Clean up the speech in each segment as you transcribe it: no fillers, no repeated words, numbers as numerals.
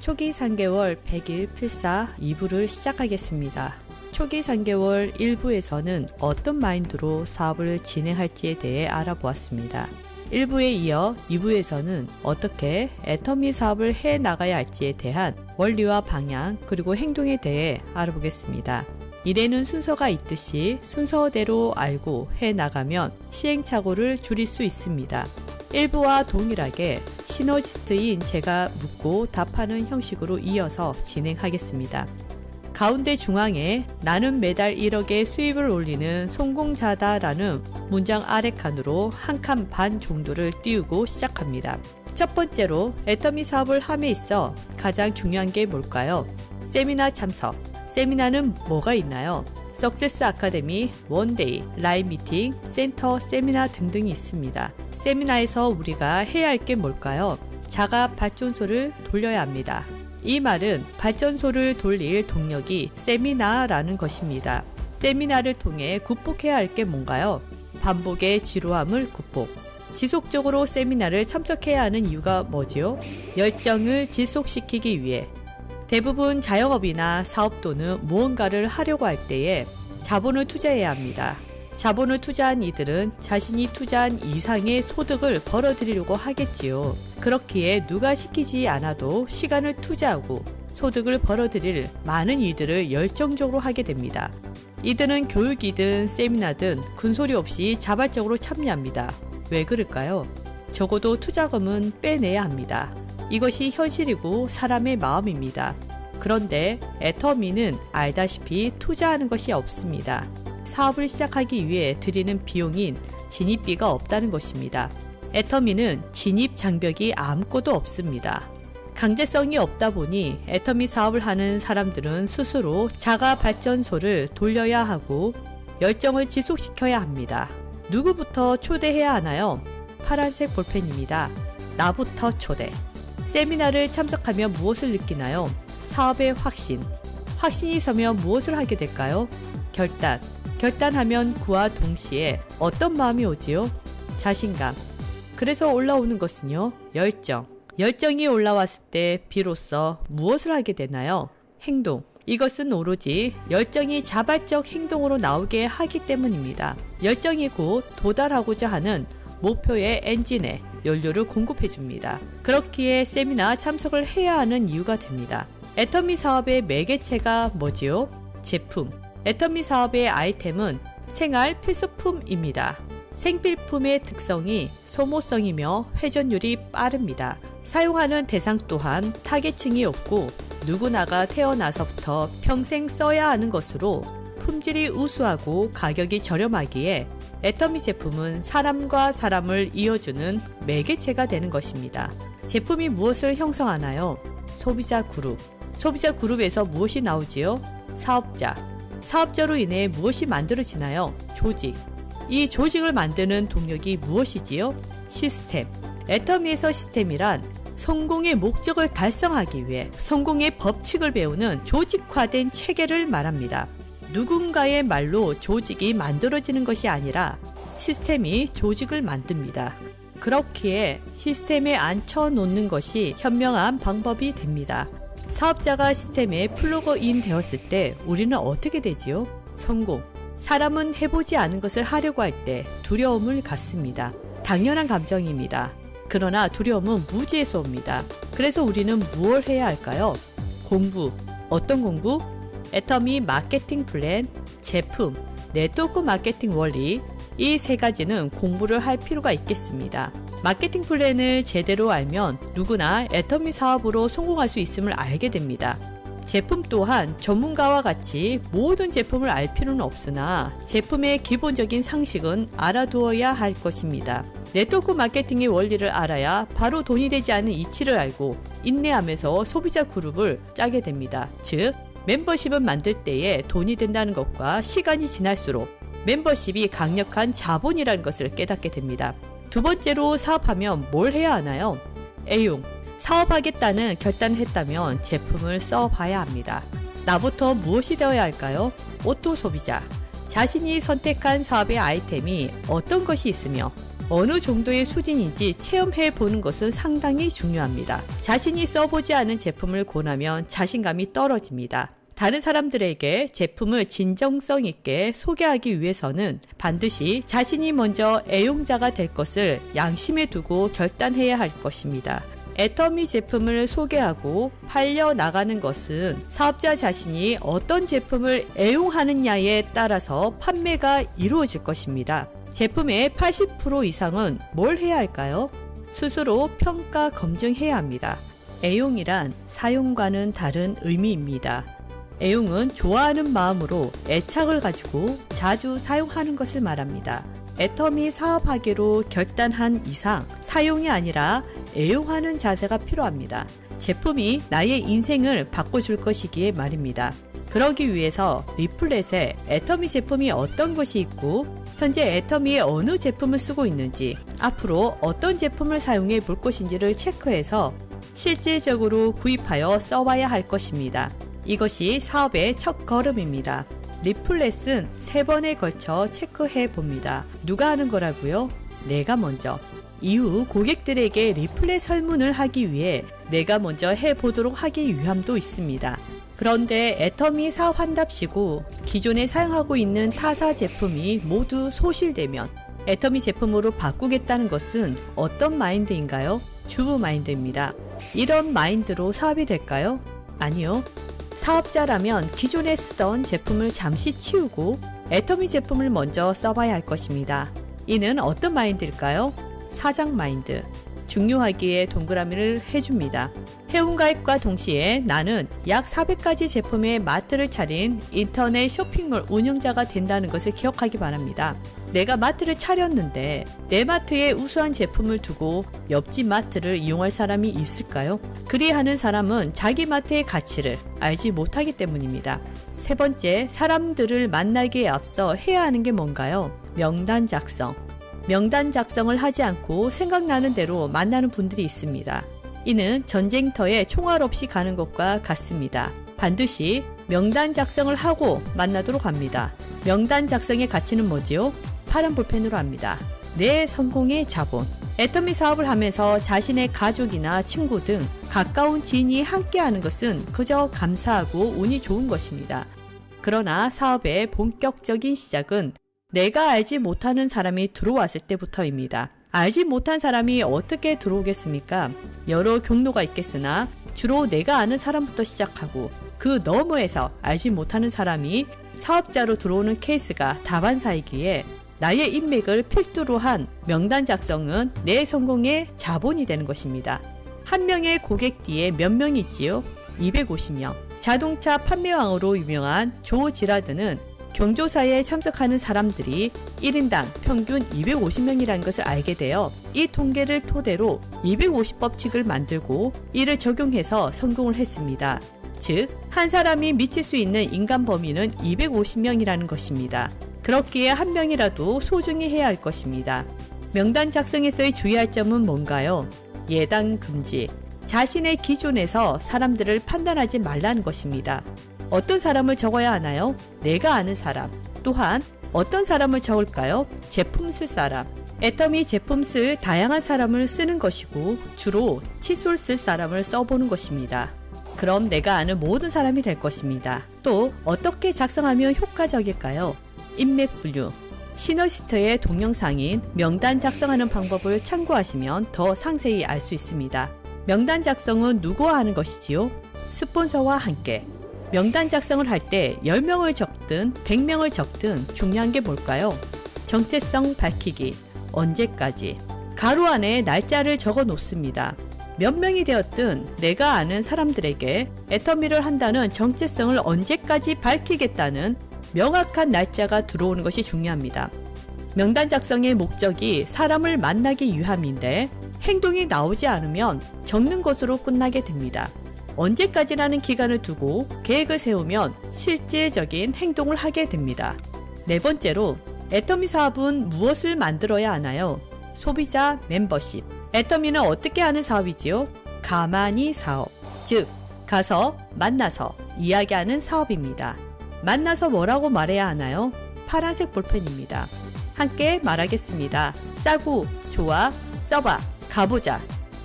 초기 3개월 100일 필사 2부를 시작하겠습니다. 초기 3개월 1부에서는 어떤 마인드로 사업을 진행할지에 대해 알아보았습니다. 1부에 이어 2부에서는 어떻게 애터미 사업을 해 나가야 할지에 대한 원리와 방향 그리고 행동에 대해 알아보겠습니다. 일에는 순서가 있듯이 순서대로 알고 해 나가면 시행착오를 줄일 수 있습니다. 1부와 동일하게 시너지스트인 제가 묻고 답하는 형식으로 이어서 진행하겠습니다. 가운데 중앙에 나는 매달 1억의 수입을 올리는 성공자다 라는 문장 아래 칸으로 한 칸 반 정도를 띄우고 시작합니다. 첫 번째로 애터미 사업을 함에 있어 가장 중요한 게 뭘까요? 세미나 참석. 세미나는 뭐가 있나요? 석세스 아카데미, 원데이, 라이브 미팅, 센터, 세미나 등등이 있습니다. 세미나에서 우리가 해야 할 게 뭘까요? 자가 발전소를 돌려야 합니다. 이 말은 발전소를 돌릴 동력이 세미나라는 것입니다. 세미나를 통해 극복해야 할 게 뭔가요? 반복의 지루함을 극복. 지속적으로 세미나를 참석해야 하는 이유가 뭐지요? 열정을 지속시키기 위해. 대부분 자영업이나 사업 또는 무언가를 하려고 할 때에 자본을 투자해야 합니다. 자본을 투자한 이들은 자신이 투자한 이상의 소득을 벌어들이려고 하겠지요. 그렇기에 누가 시키지 않아도 시간을 투자하고 소득을 벌어들일 많은 이들을 열정적으로 하게 됩니다. 이들은 교육이든 세미나든 군소리 없이 자발적으로 참여합니다. 왜 그럴까요? 적어도 투자금은 빼내야 합니다. 이것이 현실이고 사람의 마음입니다. 그런데 애터미는 알다시피 투자하는 것이 없습니다. 사업을 시작하기 위해 들이는 비용인 진입비가 없다는 것입니다. 애터미는 진입 장벽이 아무것도 없습니다. 강제성이 없다 보니 애터미 사업을 하는 사람들은 스스로 자가 발전소를 돌려야 하고 열정을 지속시켜야 합니다. 누구부터 초대해야 하나요? 파란색 볼펜입니다. 나부터 초대. 세미나를 참석하면 무엇을 느끼나요? 사업의 확신. 확신이 서면 무엇을 하게 될까요? 결단. 결단하면 그와 동시에 어떤 마음이 오지요? 자신감. 그래서 올라오는 것은요? 열정. 열정이 올라왔을 때 비로소 무엇을 하게 되나요? 행동. 이것은 오로지 열정이 자발적 행동으로 나오게 하기 때문입니다. 열정이 곧 도달하고자 하는 목표의 엔진에 연료를 공급해줍니다. 그렇기에 세미나 참석을 해야 하는 이유가 됩니다. 애터미 사업의 매개체가 뭐지요? 제품. 애터미 사업의 아이템은 생활 필수품입니다. 생필품의 특성이 소모성이며 회전율이 빠릅니다. 사용하는 대상 또한 타겟층이 없고 누구나가 태어나서부터 평생 써야 하는 것으로 품질이 우수하고 가격이 저렴하기에 애터미 제품은 사람과 사람을 이어주는 매개체가 되는 것입니다. 제품이 무엇을 형성하나요? 소비자 그룹. 소비자 그룹에서 무엇이 나오지요? 사업자. 사업자로 인해 무엇이 만들어지나요? 조직. 이 조직을 만드는 동력이 무엇이지요? 시스템. 애터미에서 시스템이란 성공의 목적을 달성하기 위해 성공의 법칙을 배우는 조직화된 체계를 말합니다. 누군가의 말로 조직이 만들어지는 것이 아니라 시스템이 조직을 만듭니다. 그렇기에 시스템에 앉혀놓는 것이 현명한 방법이 됩니다. 사업자가 시스템에 플러그인 되었을 때 우리는 어떻게 되지요? 성공. 사람은 해보지 않은 것을 하려고 할 때 두려움을 갖습니다. 당연한 감정입니다. 그러나 두려움은 무지에서 옵니다. 그래서 우리는 무엇을 해야 할까요? 공부. 어떤 공부? 애터미 마케팅 플랜, 제품, 네트워크 마케팅 원리, 이 세 가지는 공부를 할 필요가 있겠습니다. 마케팅 플랜을 제대로 알면 누구나 애터미 사업으로 성공할 수 있음을 알게 됩니다. 제품 또한 전문가와 같이 모든 제품을 알 필요는 없으나 제품의 기본적인 상식은 알아두어야 할 것입니다. 네트워크 마케팅의 원리를 알아야 바로 돈이 되지 않는 이치를 알고 인내하면서 소비자 그룹을 짜게 됩니다. 즉, 멤버십을 만들 때에 돈이 된다는 것과 시간이 지날수록 멤버십이 강력한 자본이라는 것을 깨닫게 됩니다. 두 번째로 사업하면 뭘 해야 하나요? 애용. 사업하겠다는 결단을 했다면 제품을 써봐야 합니다. 나부터 무엇이 되어야 할까요? 오토 소비자. 자신이 선택한 사업의 아이템이 어떤 것이 있으며 어느 정도의 수준인지 체험해 보는 것은 상당히 중요합니다. 자신이 써보지 않은 제품을 권하면 자신감이 떨어집니다. 다른 사람들에게 제품을 진정성 있게 소개하기 위해서는 반드시 자신이 먼저 애용자가 될 것을 양심에 두고 결단해야 할 것입니다. 애터미 제품을 소개하고 팔려 나가는 것은 사업자 자신이 어떤 제품을 애용하느냐에 따라서 판매가 이루어질 것입니다. 제품의 80% 이상은 뭘 해야 할까요? 스스로 평가 검증해야 합니다. 애용이란 사용과는 다른 의미입니다. 애용은 좋아하는 마음으로 애착을 가지고 자주 사용하는 것을 말합니다. 애터미 사업하기로 결단한 이상 사용이 아니라 애용하는 자세가 필요합니다. 제품이 나의 인생을 바꿔줄 것이기에 말입니다. 그러기 위해서 리플렛에 애터미 제품이 어떤 것이 있고 현재 애터미의 어느 제품을 쓰고 있는지 앞으로 어떤 제품을 사용해 볼 것인지를 체크해서 실질적으로 구입하여 써봐야 할 것입니다. 이것이 사업의 첫 걸음입니다. 리플렛은 3번에 걸쳐 체크해 봅니다. 누가 하는 거라고요? 내가 먼저. 이후 고객들에게 리플렛 설문을 하기 위해 내가 먼저 해보도록 하기 위함도 있습니다. 그런데 애터미 사업한답시고 기존에 사용하고 있는 타사 제품이 모두 소실되면 애터미 제품으로 바꾸겠다는 것은 어떤 마인드인가요? 주부 마인드입니다. 이런 마인드로 사업이 될까요? 아니요. 사업자라면 기존에 쓰던 제품을 잠시 치우고 애터미 제품을 먼저 써봐야 할 것입니다. 이는 어떤 마인드일까요? 사장 마인드. 중요하기에 동그라미를 해줍니다. 회원가입과 동시에 나는 약 400가지 제품의 마트를 차린 인터넷 쇼핑몰 운영자가 된다는 것을 기억하기 바랍니다. 내가 마트를 차렸는데 내 마트에 우수한 제품을 두고 옆집 마트를 이용할 사람이 있을까요? 그리하는 사람은 자기 마트의 가치를 알지 못하기 때문입니다. 3번째, 사람들을 만나기에 앞서 해야 하는 게 뭔가요? 명단 작성. 명단 작성을 하지 않고 생각나는 대로 만나는 분들이 있습니다. 이는 전쟁터에 총알 없이 가는 것과 같습니다. 반드시 명단 작성을 하고 만나도록 합니다. 명단 작성의 가치는 뭐지요? 파란 볼펜으로 합니다. 내 성공의 자본. 애터미 사업을 하면서 자신의 가족이나 친구 등 가까운 지인이 함께하는 것은 그저 감사하고 운이 좋은 것입니다. 그러나 사업의 본격적인 시작은 내가 알지 못하는 사람이 들어왔을 때부터입니다. 알지 못한 사람이 어떻게 들어오겠습니까? 여러 경로가 있겠으나 주로 내가 아는 사람부터 시작하고 그 너머에서 알지 못하는 사람이 사업자로 들어오는 케이스가 다반사이기에 나의 인맥을 필두로 한 명단 작성은 내 성공의 자본이 되는 것입니다. 한 명의 고객 뒤에 몇 명이 있지요? 250명. 자동차 판매왕으로 유명한 조 지라드는 경조사에 참석하는 사람들이 1인당 평균 250명이라는 것을 알게 되어 이 통계를 토대로 250법칙을 만들고 이를 적용해서 성공을 했습니다. 즉, 한 사람이 미칠 수 있는 인간 범위는 250명이라는 것입니다. 그렇기에 한 명이라도 소중히 해야 할 것입니다. 명단 작성에서의 주의할 점은 뭔가요? 예단 금지. 자신의 기준에서 사람들을 판단하지 말라는 것입니다. 어떤 사람을 적어야 하나요? 내가 아는 사람. 또한 어떤 사람을 적을까요? 제품 쓸 사람. 애터미 제품 쓸 다양한 사람을 쓰는 것이고 주로 칫솔 쓸 사람을 써보는 것입니다. 그럼 내가 아는 모든 사람이 될 것입니다. 또 어떻게 작성하면 효과적일까요? 인맥 분류. 시너시스트의 동영상인 명단 작성하는 방법을 참고하시면 더 상세히 알 수 있습니다. 명단 작성은 누구와 하는 것이지요? 스폰서와 함께. 명단 작성을 할 때 10명을 적든 100명을 적든 중요한 게 뭘까요? 정체성 밝히기. 언제까지. 가로 안에 날짜를 적어 놓습니다. 몇 명이 되었든 내가 아는 사람들에게 애터미를 한다는 정체성을 언제까지 밝히겠다는 명확한 날짜가 들어오는 것이 중요합니다. 명단 작성의 목적이 사람을 만나기 위함인데 행동이 나오지 않으면 적는 것으로 끝나게 됩니다. 언제까지라는 기간을 두고 계획을 세우면 실질적인 행동을 하게 됩니다. 4번째로 애터미 사업은 무엇을 만들어야 하나요? 소비자 멤버십. 애터미는 어떻게 하는 사업이지요? 가만히 사업. 즉, 가서 만나서 이야기하는 사업입니다. 만나서 뭐라고 말해야 하나요? 파란색 볼펜입니다. 함께 말하겠습니다. 싸고 좋아, 써봐, 가보자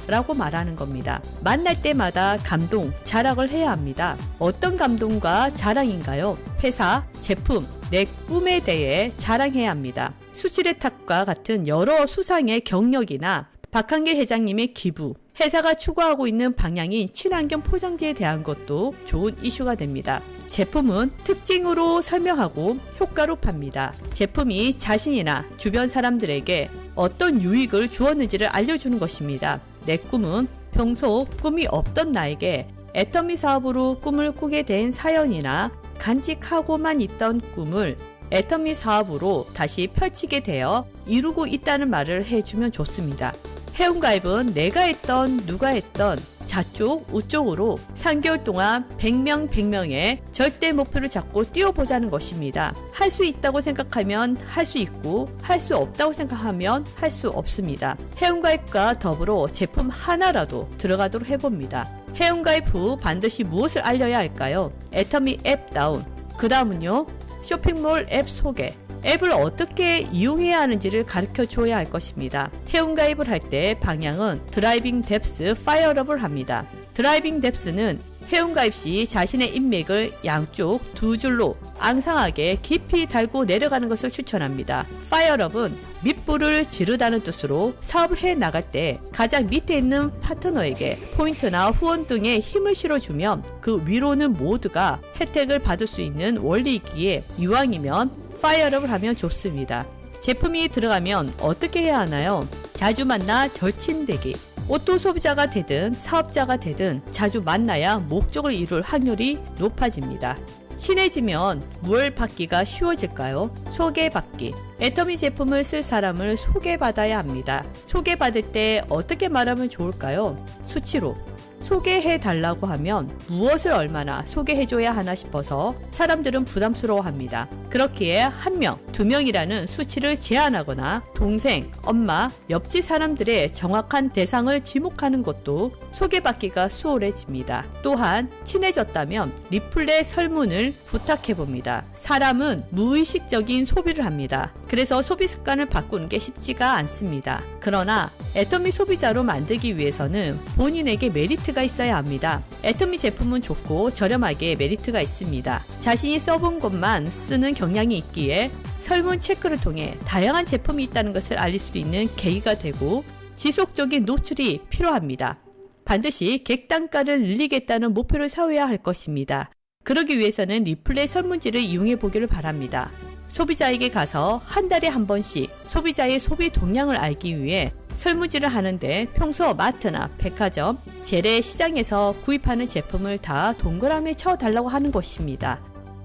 라고 말하는 겁니다. 만날 때마다 감동, 자랑을 해야 합니다. 어떤 감동과 자랑인가요? 회사, 제품, 내 꿈에 대해 자랑해야 합니다. 수출의 탑과 같은 여러 수상의 경력이나 박한길 회장님의 기부, 회사가 추구하고 있는 방향인 친환경 포장지에 대한 것도 좋은 이슈가 됩니다. 제품은 특징으로 설명하고 효과로 팝니다. 제품이 자신이나 주변 사람들에게 어떤 유익을 주었는지를 알려주는 것입니다. 내 꿈은 평소 꿈이 없던 나에게 애터미 사업으로 꿈을 꾸게 된 사연이나 간직하고만 있던 꿈을 애터미 사업으로 다시 펼치게 되어 이루고 있다는 말을 해주면 좋습니다. 회원가입은 내가 했던 누가 했던 좌쪽 우쪽으로 3개월 동안 100명 100명의 절대 목표를 잡고 뛰어보자는 것입니다. 할 수 있다고 생각하면 할 수 있고 할 수 없다고 생각하면 할 수 없습니다. 회원가입과 더불어 제품 하나라도 들어가도록 해봅니다. 회원가입 후 반드시 무엇을 알려야 할까요? 애터미 앱 다운, 그 다음은요 쇼핑몰 앱 소개, 앱을 어떻게 이용해야 하는지를 가르쳐 주어야 할 것입니다. 회원가입을 할 때 방향은 드라이빙 뎁스 파이어업을 합니다. 드라이빙 뎁스는 회원가입 시 자신의 인맥을 양쪽 두 줄로 앙상하게 깊이 달고 내려가는 것을 추천합니다. 파이어업은 밑불을 지르다는 뜻으로 사업을 해 나갈 때 가장 밑에 있는 파트너에게 포인트나 후원 등의 힘을 실어주면 그 위로는 모두가 혜택을 받을 수 있는 원리이기에 이왕이면 파이어업을 하면 좋습니다. 제품이 들어가면 어떻게 해야 하나요? 자주 만나 절친되기. 오또 소비자가 되든 사업자가 되든 자주 만나야 목적을 이룰 확률이 높아집니다. 친해지면 뭘 받기가 쉬워질까요? 소개받기. 애터미 제품을 쓸 사람을 소개받아야 합니다. 소개받을 때 어떻게 말하면 좋을까요? 수치로. 소개해 달라고 하면 무엇을 얼마나 소개해줘야 하나 싶어서 사람들은 부담스러워 합니다. 그렇기에 1명, 2명이라는 수치를 제한하거나 동생, 엄마, 옆집 사람들의 정확한 대상을 지목하는 것도 소개받기가 수월해집니다. 또한 친해졌다면 리플렛 설문을 부탁해봅니다. 사람은 무의식적인 소비를 합니다. 그래서 소비 습관을 바꾸는 게 쉽지가 않습니다. 그러나 애터미 소비자로 만들기 위해서는 본인에게 메리트가 있어야 합니다. 애터미 제품은 좋고 저렴하게 메리트가 있습니다. 자신이 써본 것만 쓰는 경향이 있기에 설문 체크를 통해 다양한 제품이 있다는 것을 알릴 수 있는 계기가 되고 지속적인 노출이 필요합니다. 반드시 객단가를 늘리겠다는 목표를 세워야 할 것입니다. 그러기 위해서는 리플렛 설문지를 이용해 보기를 바랍니다. 소비자에게 가서 한 달에 한 번씩 소비자의 소비 동향을 알기 위해 설문지를 하는데 평소 마트나 백화점, 재래시장에서 구입하는 제품을 다 동그라미 쳐달라고 하는 것입니다.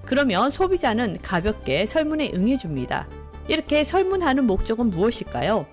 그러면 소비자는 가볍게 설문에 응해줍니다. 이렇게 설문하는 목적은 무엇일까요?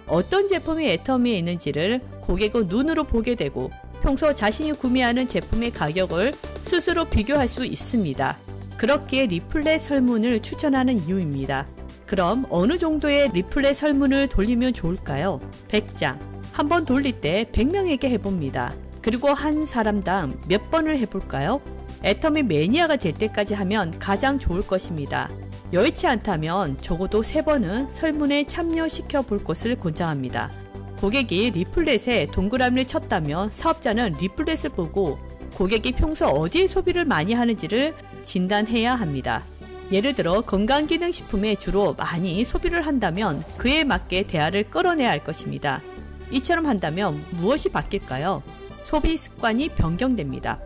어떤 제품이 애터미에 있는지를 고객의 눈으로 보게 되고 평소 자신이 구매하는 제품의 가격을 스스로 비교할 수 있습니다. 그렇기에 리플렛 설문을 추천하는 이유입니다. 그럼 어느 정도의 리플렛 설문을 돌리면 좋을까요? 100장. 한 번 돌릴 때 100명에게 해봅니다. 그리고 한 사람당 몇 번을 해볼까요? 애터미 매니아가 될 때까지 하면 가장 좋을 것입니다. 여의치 않다면 적어도 3번은 설문에 참여시켜 볼 것을 권장합니다. 고객이 리플렛에 동그라미를 쳤다면 사업자는 리플렛을 보고 고객이 평소 어디에 소비를 많이 하는지를 진단해야 합니다. 예를 들어 건강기능식품에 주로 많이 소비를 한다면 그에 맞게 대화를 끌어내야 할 것입니다. 이처럼 한다면 무엇이 바뀔까요? 소비 습관이 변경됩니다.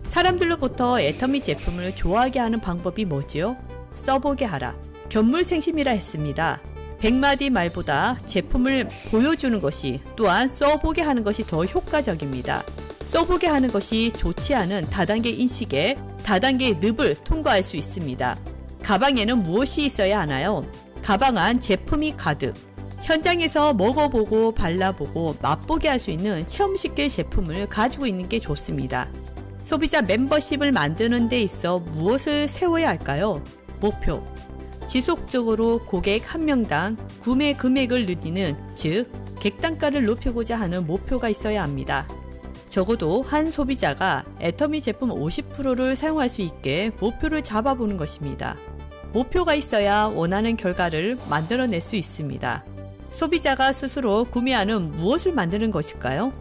사람들로부터 애터미 제품을 좋아하게 하는 방법이 뭐지요? 써보게 하라. 견물생심이라 했습니다. 100마디 말보다 제품을 보여주는 것이 또한 써보게 하는 것이 더 효과적입니다. 써보게 하는 것이 좋지 않은 다단계 인식에 다단계의 늪을 통과할 수 있습니다. 가방에는 무엇이 있어야 하나요? 가방 안 제품이 가득. 현장에서 먹어보고 발라보고 맛보게 할 수 있는 체험시킬 제품을 가지고 있는 게 좋습니다. 소비자 멤버십을 만드는 데 있어 무엇을 세워야 할까요? 목표. 지속적으로 고객 1명당 구매 금액을 늘리는, 즉 객단가를 높이고자 하는 목표가 있어야 합니다. 적어도 한 소비자가 애터미 제품 50%를 사용할 수 있게 목표를 잡아보는 것입니다. 목표가 있어야 원하는 결과를 만들어낼 수 있습니다. 소비자가 스스로 구매하는 무엇을 만드는 것일까요?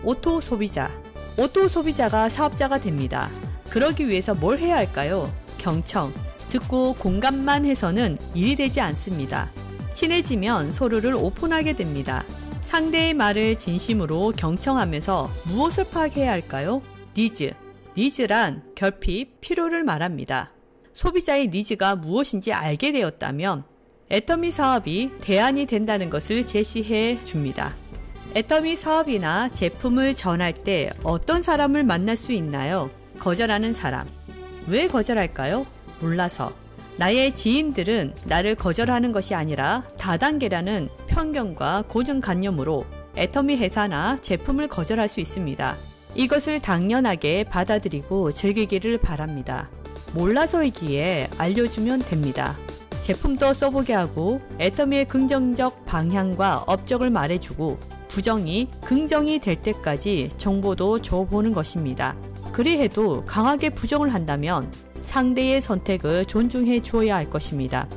오토 소비자. 오토 소비자가 사업자가 됩니다. 그러기 위해서 뭘 해야 할까요? 경청. 듣고 공감만 해서는 일이 되지 않습니다. 친해지면 서로를 오픈하게 됩니다. 상대의 말을 진심으로 경청하면서 무엇을 파악해야 할까요? 니즈. 니즈란 결핍, 필요를 말합니다. 소비자의 니즈가 무엇인지 알게 되었다면 애터미 사업이 대안이 된다는 것을 제시해 줍니다. 애터미 사업이나 제품을 전할 때 어떤 사람을 만날 수 있나요? 거절하는 사람. 왜 거절할까요? 몰라서. 나의 지인들은 나를 거절하는 것이 아니라 다단계라는 편견과 고정관념으로 애터미 회사나 제품을 거절할 수 있습니다. 이것을 당연하게 받아들이고 즐기기를 바랍니다. 몰라서이기에 알려주면 됩니다. 제품도 써보게 하고 애터미의 긍정적 방향과 업적을 말해주고 부정이 긍정이 될 때까지 정보도 줘보는 것입니다. 그리해도 강하게 부정을 한다면 상대의 선택을 존중해 주어야 할 것입니다.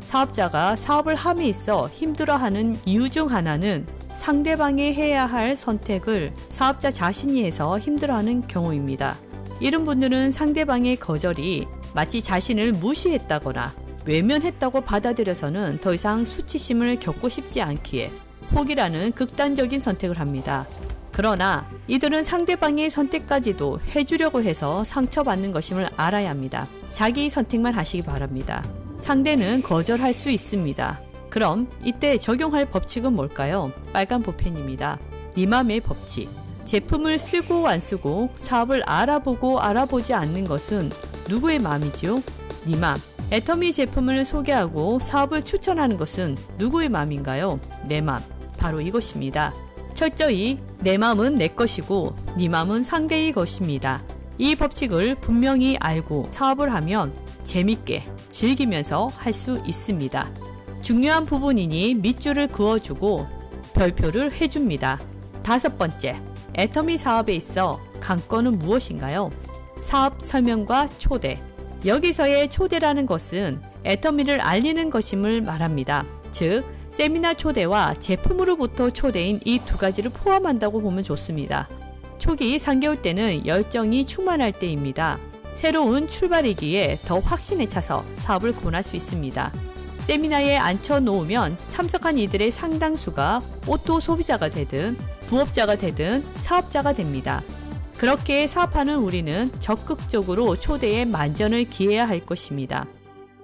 사업자가 사업을 함에 있어 힘들어하는 이유 중 하나는 상대방이 해야 할 선택을 사업자 자신이 해서 힘들어하는 경우입니다. 이런 분들은 상대방의 거절이 마치 자신을 무시했다거나 외면했다고 받아들여서는 더 이상 수치심을 겪고 싶지 않기에 포기라는 극단적인 선택을 합니다. 그러나 이들은 상대방의 선택까지도 해주려고 해서 상처받는 것임을 알아야 합니다. 자기 선택만 하시기 바랍니다. 상대는 거절할 수 있습니다. 그럼 이때 적용할 법칙은 뭘까요? 빨간 볼펜입니다. 네 맘의 법칙. 제품을 쓰고 안 쓰고 사업을 알아보고 알아보지 않는 것은 누구의 마음이죠? 네 맘. 애터미 제품을 소개하고 사업을 추천하는 것은 누구의 마음인가요? 내 맘. 바로 이것입니다. 철저히 내 마음은 내 것이고 네 마음은 상대의 것입니다. 이 법칙을 분명히 알고 사업을 하면 재밌게 즐기면서 할 수 있습니다. 중요한 부분이니 밑줄을 그어주고 별표를 해줍니다. 5번째, 애터미 사업에 있어 관건은 무엇인가요? 사업 설명과 초대. 여기서의 초대라는 것은 애터미를 알리는 것임을 말합니다. 즉, 세미나 초대와 제품으로부터 초대인 이 두 가지를 포함한다고 보면 좋습니다. 초기 3개월 때는 열정이 충만할 때입니다. 새로운 출발이기에 더 확신에 차서 사업을 권할 수 있습니다. 세미나에 앉혀놓으면 참석한 이들의 상당수가 오토 소비자가 되든 부업자가 되든 사업자가 됩니다. 그렇게 사업하는 우리는 적극적으로 초대에 만전을 기해야 할 것입니다.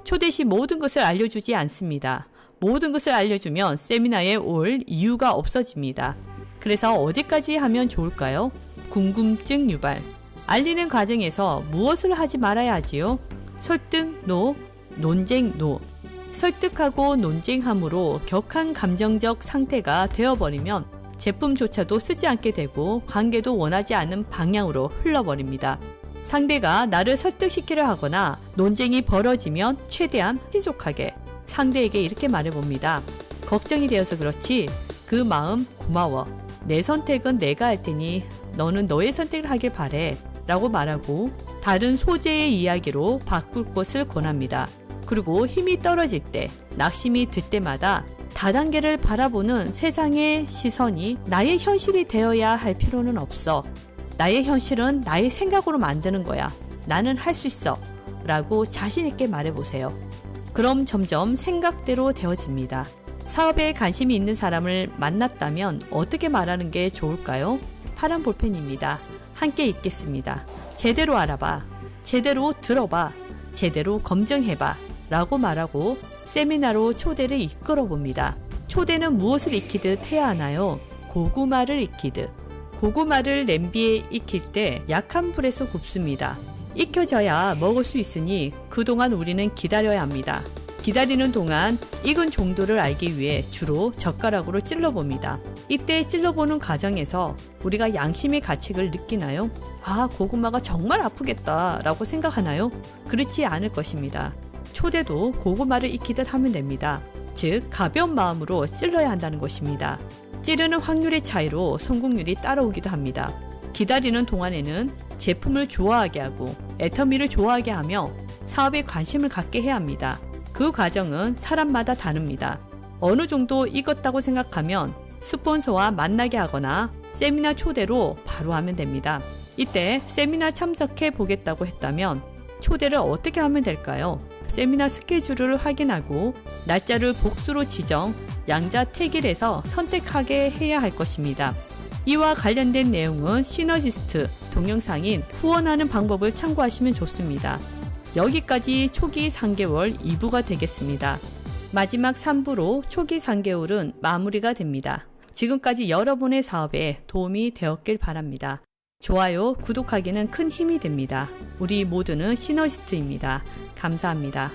초대 시 모든 것을 알려주지 않습니다. 모든 것을 알려주면 세미나에 올 이유가 없어집니다. 그래서 어디까지 하면 좋을까요? 궁금증 유발. 알리는 과정에서 무엇을 하지 말아야 하지요? 설득 노, 논쟁 노. 설득하고 논쟁함으로 격한 감정적 상태가 되어버리면 제품조차도 쓰지 않게 되고 관계도 원하지 않는 방향으로 흘러버립니다. 상대가 나를 설득시키려 하거나 논쟁이 벌어지면 최대한 신속하게 상대에게 이렇게 말해봅니다. 걱정이 되어서 그렇지 그 마음 고마워. 내 선택은 내가 할 테니 너는 너의 선택을 하길 바래 라고 말하고 다른 소재의 이야기로 바꿀 것을 권합니다. 그리고 힘이 떨어질 때, 낙심이 들 때마다 다단계를 바라보는 세상의 시선이 나의 현실이 되어야 할 필요는 없어. 나의 현실은 나의 생각으로 만드는 거야. 나는 할 수 있어. 라고 자신 있게 말해보세요. 그럼 점점 생각대로 되어집니다. 사업에 관심이 있는 사람을 만났다면 어떻게 말하는 게 좋을까요? 파란 볼펜입니다. 함께 읽겠습니다. 제대로 알아봐. 제대로 들어봐. 제대로 검증해봐. 라고 말하고 세미나로 초대를 이끌어 봅니다. 초대는 무엇을 익히듯 해야 하나요? 고구마를 익히듯. 고구마를 냄비에 익힐 때 약한 불에서 굽습니다. 익혀져야 먹을 수 있으니 그동안 우리는 기다려야 합니다. 기다리는 동안 익은 정도를 알기 위해 주로 젓가락으로 찔러봅니다. 이때 찔러보는 과정에서 우리가 양심의 가책을 느끼나요? 아, 고구마가 정말 아프겠다 라고 생각하나요? 그렇지 않을 것입니다. 초대도 고구마를 익히듯 하면 됩니다. 즉, 가벼운 마음으로 찔러야 한다는 것입니다. 찌르는 확률의 차이로 성공률이 따라오기도 합니다. 기다리는 동안에는 제품을 좋아하게 하고 애터미를 좋아하게 하며 사업에 관심을 갖게 해야 합니다. 그 과정은 사람마다 다릅니다. 어느 정도 익었다고 생각하면 스폰서와 만나게 하거나 세미나 초대로 바로 하면 됩니다. 이때 세미나 참석해 보겠다고 했다면 초대를 어떻게 하면 될까요? 세미나 스케줄을 확인하고 날짜를 복수로 지정, 양자 택일에서 선택하게 해야 할 것입니다. 이와 관련된 내용은 시너지스트 동영상인 후원하는 방법을 참고하시면 좋습니다. 여기까지 초기 3개월 2부가 되겠습니다. 마지막 3부로 초기 3개월은 마무리가 됩니다. 지금까지 여러분의 사업에 도움이 되었길 바랍니다. 좋아요, 구독하기는 큰 힘이 됩니다. 우리 모두는 시너지스트입니다. 감사합니다.